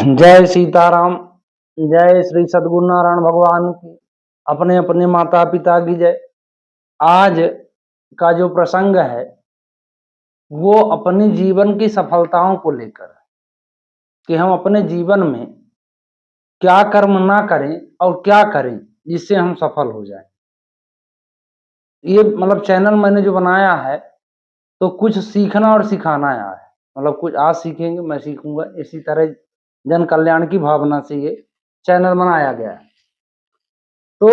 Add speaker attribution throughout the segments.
Speaker 1: जय सीताराम। जय श्री सद्गुरु नारायण भगवान की, अपने अपने माता पिता की जय। आज का जो प्रसंग है वो अपने जीवन की सफलताओं को लेकर है कि हम अपने जीवन में क्या कर्म ना करें और क्या करें जिससे हम सफल हो जाएं। ये चैनल मैंने जो बनाया है तो कुछ सीखना और सिखाना आया है। कुछ आज सीखेंगे, मैं सीखूंगा। इसी तरह जन कल्याण की भावना से ये चैनल बनाया गया है। तो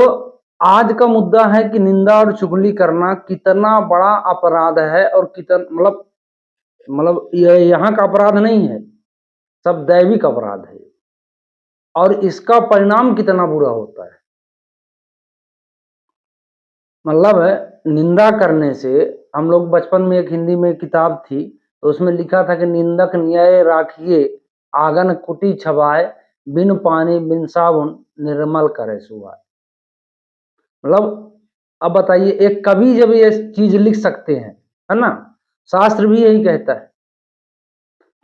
Speaker 1: आज का मुद्दा है कि निंदा और चुगली करना कितना बड़ा अपराध है और कितना यहाँ का अपराध नहीं है, सब दैविक अपराध है और इसका परिणाम कितना बुरा होता है। निंदा करने से हम लोग बचपन में एक हिंदी में किताब थी तो उसमें लिखा था कि निंदक न्याय राखिए आंगन कुटी छबाए बिन पानी बिन साबुन निर्मल करे सुहाए। अब बताइए, एक कवि जब ये चीज लिख सकते हैं, है ना। शास्त्र भी यही कहता है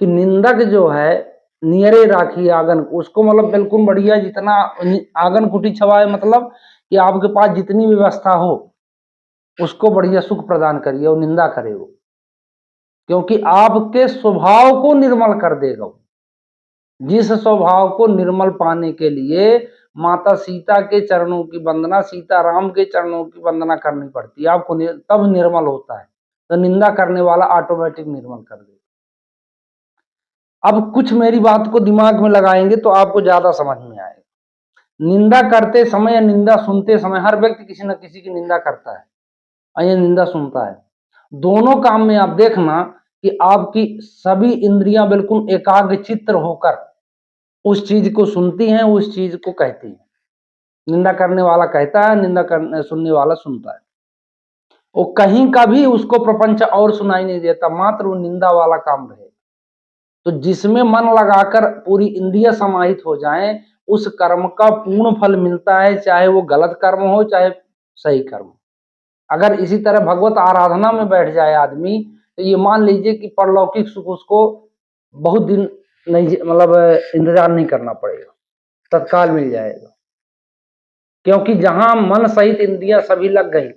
Speaker 1: कि निंदक जो है नियरे राखी आंगन, उसको बिल्कुल बढ़िया, जितना आंगन कुटी छवाए कि आपके पास जितनी व्यवस्था हो उसको बढ़िया सुख प्रदान करिए और निंदा करे वो, क्योंकि आपके स्वभाव को निर्मल कर देगा। जिस स्वभाव को निर्मल पाने के लिए माता सीता के चरणों की वंदना, सीता राम के चरणों की वंदना करनी पड़ती है आपको, तब निर्मल होता है। तो निंदा करने वाला ऑटोमेटिक निर्मल कर देगा। अब कुछ मेरी बात को दिमाग में लगाएंगे तो आपको ज्यादा समझ में आएगा। निंदा करते समय या निंदा सुनते समय हर व्यक्ति किसी न किसी की निंदा करता है और ये निंदा सुनता है। दोनों काम में आप देखना कि आपकी सभी इंद्रियां बिल्कुल एकाग्रचित्त होकर उस चीज को सुनती हैं, उस चीज को कहती हैं। निंदा करने वाला कहता है, सुनने वाला सुनता है। वो कहीं का भी उसको प्रपंच और सुनाई नहीं देता, मात्र वो निंदा वाला काम रहे। तो जिसमें मन लगाकर पूरी इंद्रियां समाहित हो जाएं, उस कर्म का पूर्ण फल मिलता है, चाहे वो गलत कर्म हो चाहे सही कर्म। अगर इसी तरह भगवत आराधना में बैठ जाए आदमी तो ये मान लीजिए कि परलौकिक सुख उसको बहुत दिन नहीं, इंतजार नहीं करना पड़ेगा, तत्काल मिल जाएगा। क्योंकि जहां मन सहित इंद्रियां सभी लग गई,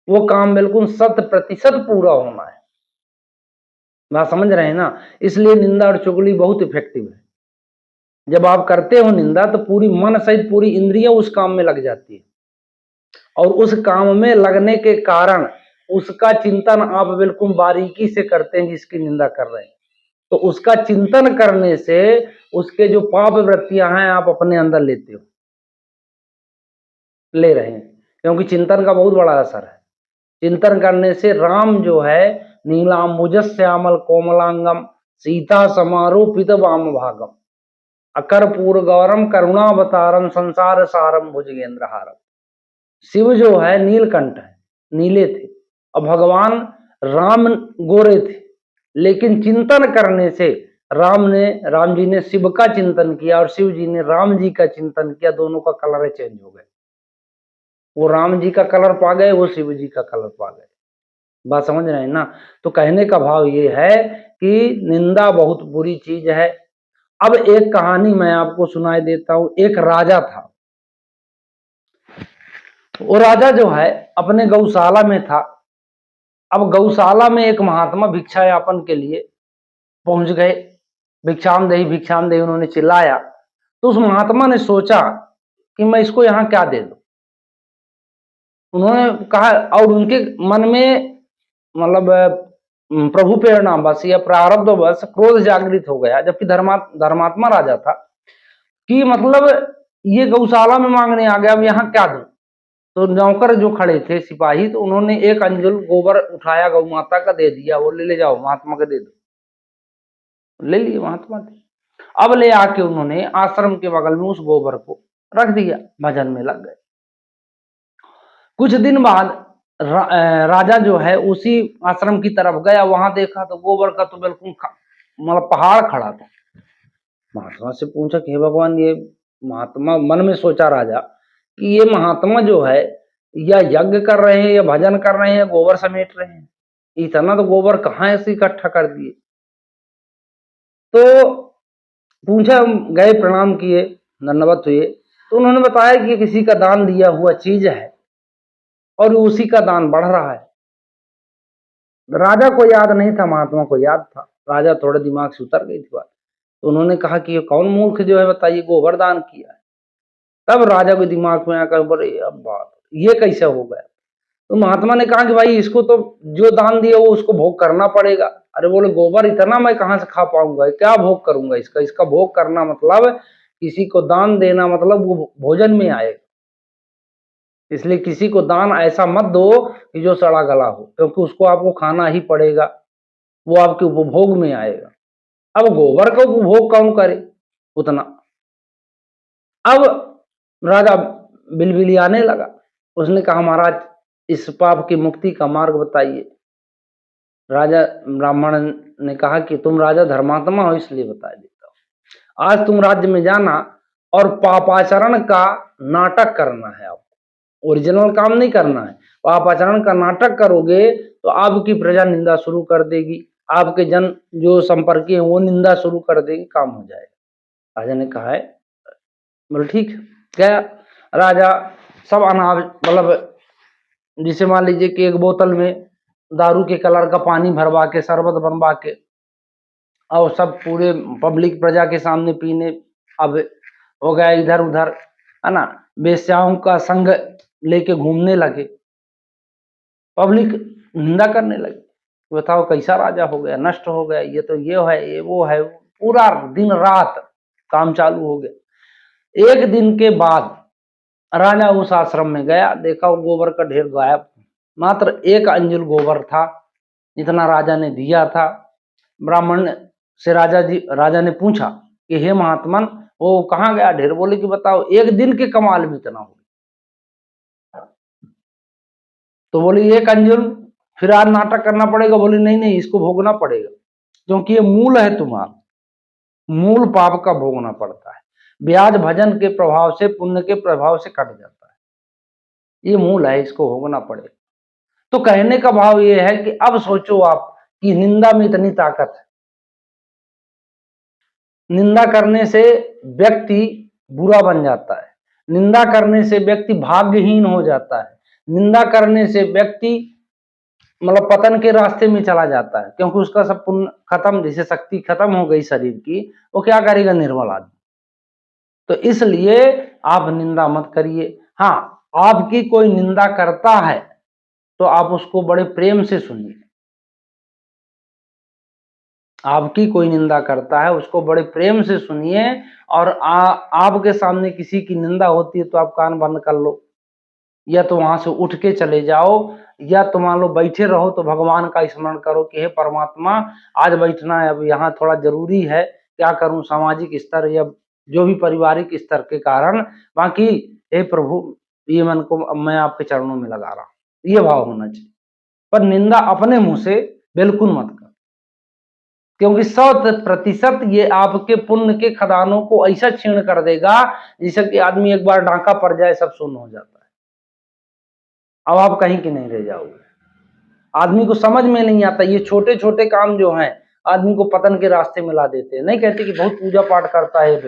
Speaker 1: वो काम बिल्कुल 100% पूरा होना है। बात समझ रहे हैं ना। इसलिए निंदा और चुगली बहुत इफेक्टिव है। जब आप करते हो निंदा तो पूरी मन सहित पूरी इंद्रियां उस काम में लग जाती है और उस काम में लगने के कारण उसका चिंतन आप बिल्कुल बारीकी से करते हैं। जिसकी निंदा कर रहे हैं तो उसका चिंतन करने से उसके जो पाप वृत्तियां हैं आप अपने अंदर लेते हो, ले रहे हैं, क्योंकि चिंतन का बहुत बड़ा असर है। चिंतन करने से राम जो है नीलांबुज श्यामल कोमलांगम सीता समारोपित वाम भागम अकरपूर गौरम करुणावतारम संसार सारम भुजगेंद्र हारम। शिव जो है नीलकंठ है, नीले थे, और भगवान राम गोरे थे। लेकिन चिंतन करने से राम जी ने शिव का चिंतन किया और शिव जी ने राम जी का चिंतन किया, दोनों का कलर चेंज हो गए। वो राम जी का कलर पा गए, वो शिव जी का कलर पा गए। बात समझ रहे हैं ना। तो कहने का भाव ये है कि निंदा बहुत बुरी चीज है। अब एक कहानी मैं आपको सुनाई देता हूं। एक राजा था, वो राजा जो है अपने गौशाला में था। अब गौशाला में एक महात्मा भिक्षा यापन के लिए पहुंच गए। भिक्षाम देही उन्होंने चिल्लाया तो उस महात्मा ने सोचा कि मैं इसको यहाँ क्या दे दूं। उन्होंने कहा, और उनके मन में प्रभु प्रेरणा बस या प्रारब्ध बस क्रोध जागृत हो गया, जबकि धर्मात्मा राजा था कि ये गौशाला में मांगने आ गया, अब यहाँ क्या दूं। तो नौकर जो खड़े थे सिपाही, तो उन्होंने एक अंजुल गोबर उठाया, गौ माता का दे दिया। वो ले जाओ महात्मा का दे दो। ले लिए महात्मा थे। अब ले आके उन्होंने आश्रम के बगल में उस गोबर को रख दिया, भजन में लग गए। कुछ दिन बाद राजा जो है उसी आश्रम की तरफ गया, वहां देखा तो गोबर का तो बिल्कुल पहाड़ खड़ा था। महात्मा से पूछा कि हे भगवान, ये महात्मा मन में सोचा राजा कि ये महात्मा जो है या यज्ञ कर रहे हैं या भजन कर रहे हैं या गोबर समेट रहे हैं, इतना तो गोबर कहाँ ऐसे इकट्ठा कर दिए। तो पूछा, गए, प्रणाम किए, दंडवत हुए, तो उन्होंने बताया कि ये किसी का दान दिया हुआ चीज है और उसी का दान बढ़ रहा है। राजा को याद नहीं था, महात्मा को याद था। राजा थोड़े दिमाग से उतर गई थी बात। तो उन्होंने कहा कि ये कौन मूर्ख जो है बताइए गोबर दान किया है। तब राजा के दिमाग में आकर बोले अब बात ये कैसे हो गया। तो महात्मा ने कहा कि भाई इसको तो जो दान दिया वो उसको भोग करना पड़ेगा। अरे बोले गोबर इतना मैं कहाँ से खा पाऊंगा, क्या भोग करूंगा इसका। इसका भोग करना मतलब किसी को दान देना मतलब वो भोजन में आएगा। इसलिए किसी को दान ऐसा मत दो कि जो सड़ा गला हो, क्योंकि उसको आपको खाना ही पड़ेगा, वो आपके उपभोग में आएगा। अब गोबर का उपभोग कौन करे उतना। अब राजा बिलबिलियाने लगा। उसने कहा महाराज इस पाप की मुक्ति का मार्ग बताइए। राजा ब्राह्मण ने कहा कि तुम राजा धर्मात्मा हो इसलिए बता देता हूं। आज तुम राज्य में जाना और पापाचरण का नाटक करना है। आपको ओरिजिनल काम नहीं करना है, पापाचरण का नाटक करोगे तो आपकी प्रजा निंदा शुरू कर देगी, आपके जन जो संपर्की हैं वो निंदा शुरू कर देगी, काम हो जाएगा। राजा ने कहा है, बोले ठीक है। गया राजा, सब अनाज मतलब जिसे मान लीजिए कि एक बोतल में दारू के कलर का पानी भरवा के शरबत बनवा के और सब पूरे पब्लिक प्रजा के सामने पीने। अब हो गया इधर उधर, है ना, बेश्याओं का संग लेके घूमने लगे, पब्लिक निंदा करने लगे। बताओ कैसा राजा हो गया, नष्ट हो गया, ये तो ये है ये वो है। पूरा दिन रात काम चालू हो गया। एक दिन के बाद राजा उस आश्रम में गया, देखा वो गोबर का ढेर गायब, मात्र एक अंजुल गोबर था जितना राजा ने दिया था। ब्राह्मण से राजा ने पूछा कि हे महात्मन वो कहाँ गया ढेर। बोले कि बताओ एक दिन के कमाल में इतना हो। तो बोली एक अंजुल, फिर आज नाटक करना पड़ेगा। बोली नहीं नहीं इसको भोगना पड़ेगा, क्योंकि ये मूल है तुम्हारा, मूल पाप का भोगना पड़ता है। ब्याज भजन के प्रभाव से, पुण्य के प्रभाव से कट जाता है, ये मूल है, इसको भोगना पड़ेगा। तो कहने का भाव ये है कि अब सोचो आप कि निंदा में इतनी ताकत है। निंदा करने से व्यक्ति बुरा बन जाता है, निंदा करने से व्यक्ति भाग्यहीन हो जाता है, निंदा करने से व्यक्ति मतलब पतन के रास्ते में चला जाता है, क्योंकि उसका सब पुण्य खत्म, जैसे शक्ति खत्म हो गई शरीर की, वो क्या करेगा निर्बल आदमी। तो इसलिए आप निंदा मत करिए। हाँ, आपकी कोई निंदा करता है तो आप उसको बड़े प्रेम से सुनिए। आपकी कोई निंदा करता है उसको बड़े प्रेम से सुनिए, और आपके सामने किसी की निंदा होती है तो आप कान बंद कर लो, या तो वहां से उठ के चले जाओ, या तो मान लो बैठे रहो तो भगवान का स्मरण करो कि हे परमात्मा आज बैठना है, अब यहाँ थोड़ा जरूरी है, क्या करूं सामाजिक स्तर या जो भी पारिवारिक स्तर के कारण, बाकी हे प्रभु ये मन को मैं आपके चरणों में लगा रहा हूं, ये भाव होना चाहिए। पर निंदा अपने मुंह से बिल्कुल मत कर, क्योंकि 100% ये आपके पुण्य के खदानों को ऐसा छीण कर देगा जैसे कि आदमी एक बार डांका पड़ जाए सब शून्य हो जाता है, अब आप कहीं के नहीं रह जाओगे। आदमी को समझ में नहीं आता, ये छोटे छोटे काम जो हैं आदमी को पतन के रास्ते में ला देते हैं। नहीं कहते कि बहुत पूजा पाठ करता है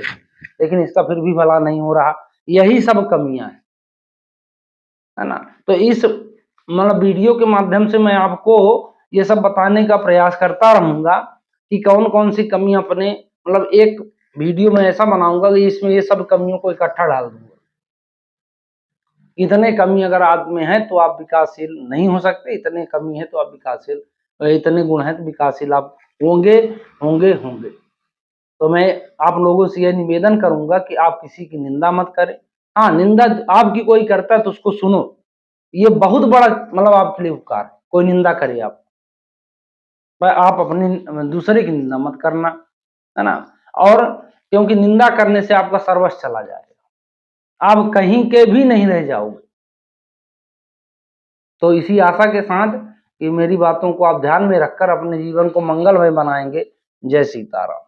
Speaker 1: लेकिन इसका फिर भी भला नहीं हो रहा, यही सब कमियां है ना। तो इस मतलब वीडियो के माध्यम से मैं आपको ये सब बताने का प्रयास करता रहूंगा कि कौन कौन सी कमियां अपने मतलब एक वीडियो में ऐसा बनाऊंगा कि इसमें ये सब कमियों को इकट्ठा डाल दूंगा। इतने कमी अगर आप में है तो आप विकासशील नहीं हो सकते, इतने कमी है तो आप विकासशील, इतने गुण है तो विकासशील आप होंगे होंगे होंगे। तो मैं आप लोगों से यह निवेदन करूंगा कि आप किसी की निंदा मत करें। हाँ, निंदा आपकी कोई करता है तो उसको सुनो, ये बहुत बड़ा मतलब आपके लिए उपकार है। कोई निंदा करे आप, पर आप अपनी दूसरे की निंदा मत करना, है ना। और क्योंकि निंदा करने से आपका सर्वस्व चला जाएगा, आप कहीं के भी नहीं रह जाओगे। तो इसी आशा के साथ कि मेरी बातों को आप ध्यान में रखकर अपने जीवन को मंगलमय बनाएंगे। जय सीताराम।